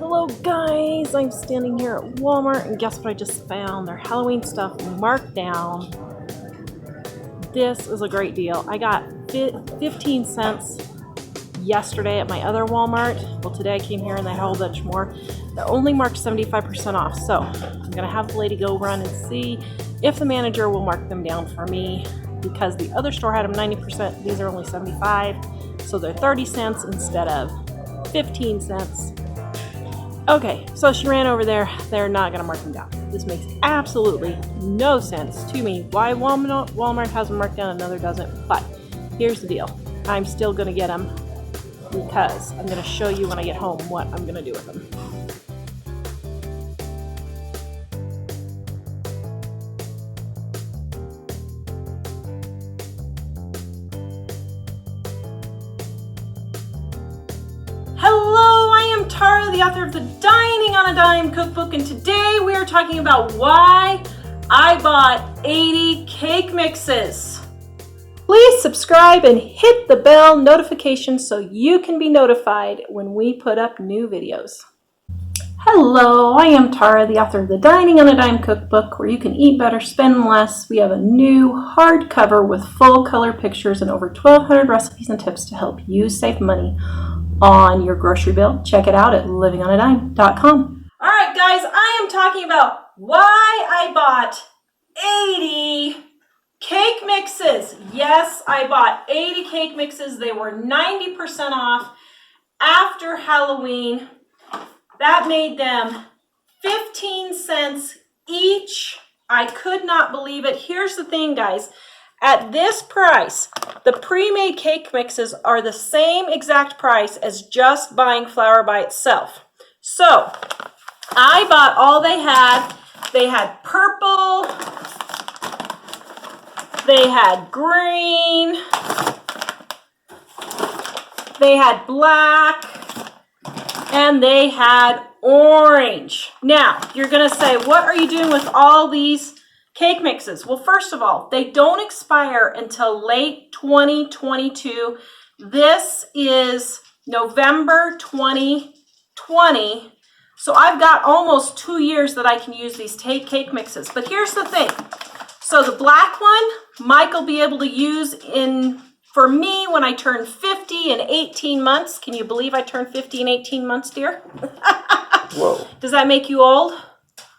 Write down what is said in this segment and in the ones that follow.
Hello guys, I'm standing here at Walmart and guess what I just found? Their Halloween stuff marked down. This is a great deal. I got 15 cents yesterday at my other Walmart. Well, today I came here and they had a whole bunch more. They're only marked 75% off, so I'm gonna have the lady go run and see if the manager will mark them down for me, because the other store had them 90%. These are only 75, so they're 30 cents instead of 15 cents. Okay, so she ran over there. They're not gonna mark them down. This makes absolutely no sense to me why Walmart has them marked down, another doesn't. But here's the deal. I'm still gonna get them because I'm gonna show you when I get home what I'm gonna do with them. Hello, I am Tara, the author of the Dining on a Dime cookbook, and today we are talking about why I bought 80 cake mixes. Please subscribe and hit the bell notification so you can be notified when we put up new videos. Hello, I am Tara, the author of the Dining on a Dime cookbook, where you can eat better, spend less. We have a new hardcover with full color pictures and over 1,200 recipes and tips to help you save money on your grocery bill. Check it out at livingonadime.com. All right, guys, I am talking about why I bought 80 cake mixes. Yes, I bought 80 cake mixes. They were 90% off after Halloween. That made them 15 cents each. I could not believe it. Here's the thing, guys. At this price, the pre-made cake mixes are the same exact price as just buying flour by itself. So, I bought all they had. They had purple, they had green, they had black, and they had orange. Now, you're gonna say, what are you doing with all these cake mixes? Well, first of all, they don't expire until late 2022. This is November 2020. So I've got almost 2 years that I can use these cake mixes. But here's the thing. So the black one, Mike will be able to use for me when I turn 50 in 18 months. Can you believe I turned 50 in 18 months, dear? Whoa. Does that make you old?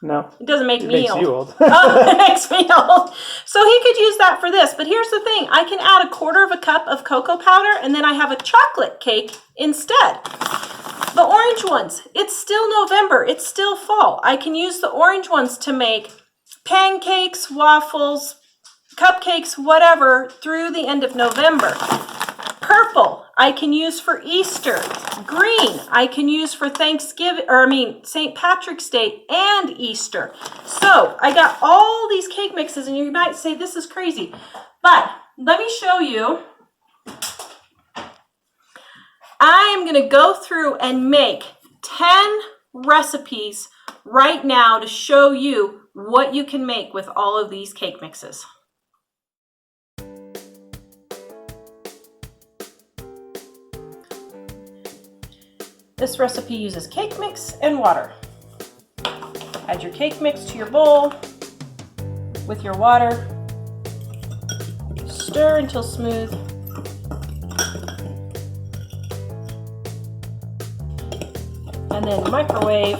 No. It doesn't make me old. It makes you old. Oh, it makes me old. So he could use that for this. But here's the thing. I can add 1/4 cup of cocoa powder, and then I have a chocolate cake instead. The orange ones, it's still November. It's still fall. I can use the orange ones to make pancakes, waffles, cupcakes, whatever, through the end of November. Purple, I can use for Easter. Green, I can use for St. Patrick's Day and Easter. So I got all these cake mixes, and you might say this is crazy, but let me show you. I am gonna go through and make 10 recipes right now to show you what you can make with all of these cake mixes. This recipe uses cake mix and water. Add your cake mix to your bowl with your water. Stir until smooth. And then microwave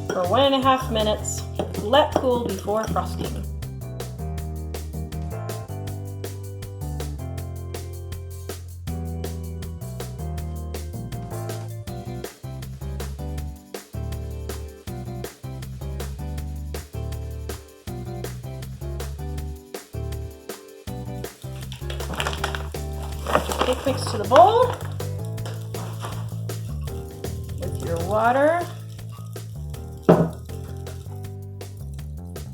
for 1.5 minutes. Let cool before frosting. Add your cake mix to the bowl with your water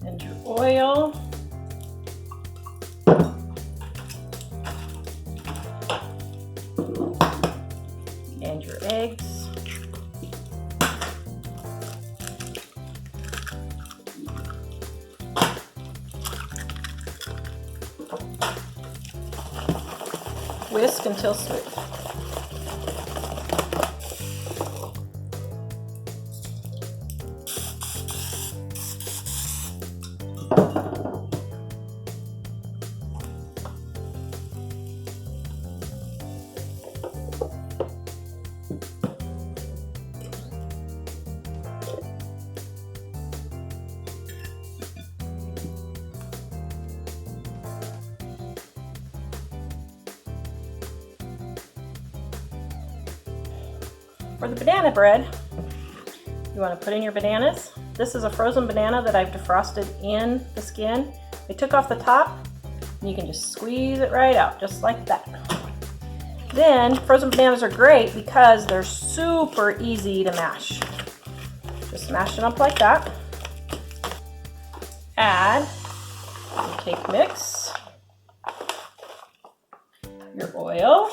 and your oil. And your eggs. Whisk until smooth. For the banana bread, you want to put in your bananas. This is a frozen banana that I've defrosted in the skin. I took off the top, and you can just squeeze it right out, just like that. Then, frozen bananas are great because they're super easy to mash. Just mash it up like that. Add your cake mix, your oil,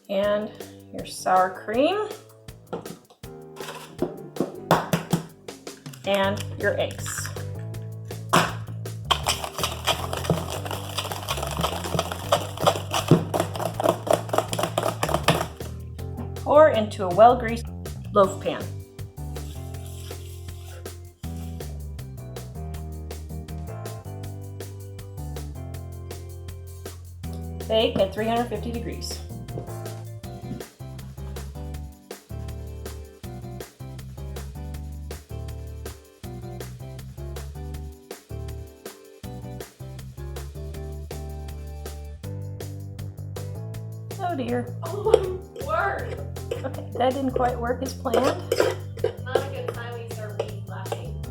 and your sour cream, and your eggs. Pour into a well-greased loaf pan. Bake at 350 degrees. Oh dear. Oh my word! Okay, that didn't quite work as planned. Not a good time we start laughing.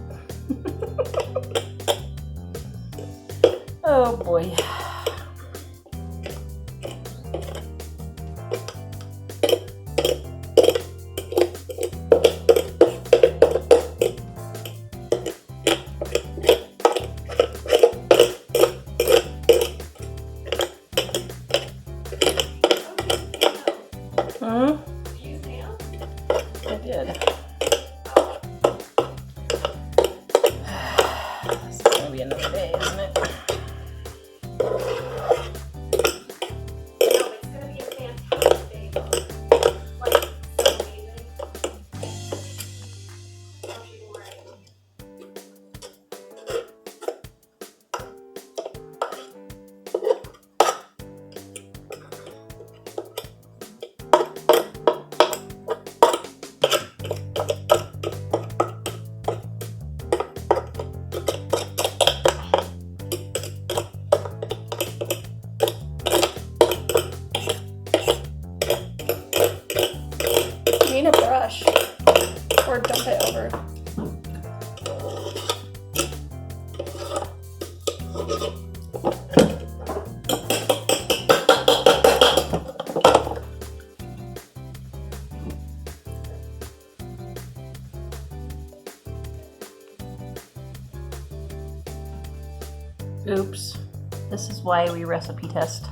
Oh boy. Hmm? Did you use nails? I did. This is gonna be another day, isn't it? No, it's gonna be a fantastic day. Like, so amazing. Oh, she's right. You need a brush or dump it over. Oops. This is why we recipe test.